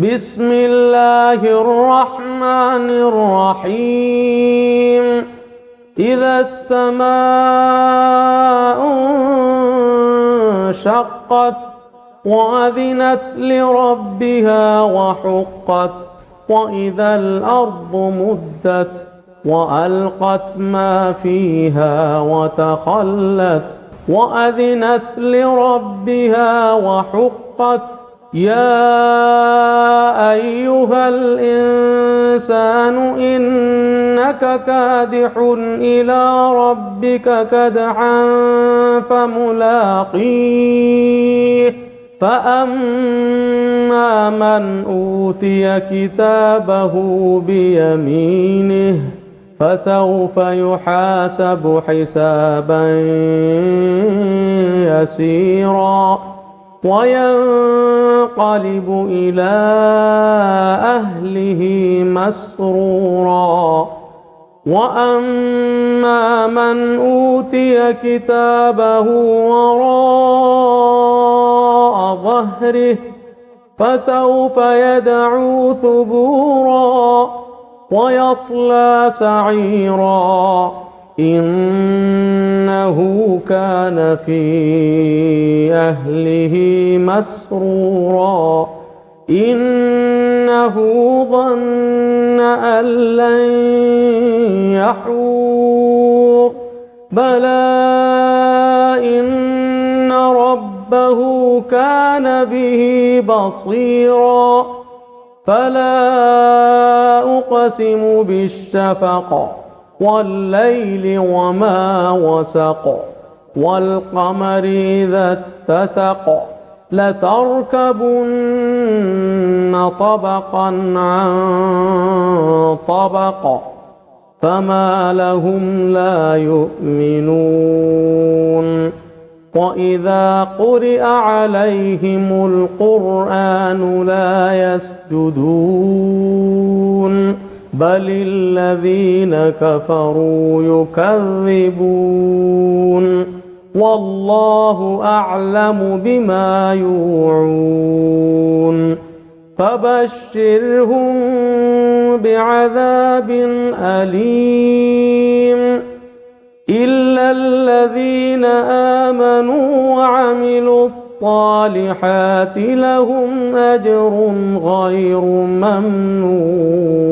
بسم الله الرحمن الرحيم. إذا السماء انشقت وأذنت لربها وحقت وإذا الأرض مدت وألقت ما فيها وتخلت وأذنت لربها وحقت يا أيها الإنسان إنك كادح إلى ربك كدحا فملاقيه فأما من أوتي كتابه بيمينه فسوف يحاسب حسابا يسيرا وينقلب إلى أهله مسرورا وأما من أوتي كتابه وراء ظهره فسوف يدعو ثبورا ويصلى سعيرا إنه كان في أهله مسرورا إنه ظن أن لن يحور بلى إن ربه كان به بصيرا فلا أقسم بالشفق والليل وما وسق والقمر إذا اتسق لتركبن طبقا عن طبق فما لهم لا يؤمنون وإذا قرئ عليهم القرآن لا يسجدون بل الذين كفروا يكذبون والله أعلم بما يوعون فبشرهم بعذاب أليم إلا الذين آمنوا وعملوا الصالحات لهم أجر غير ممنون.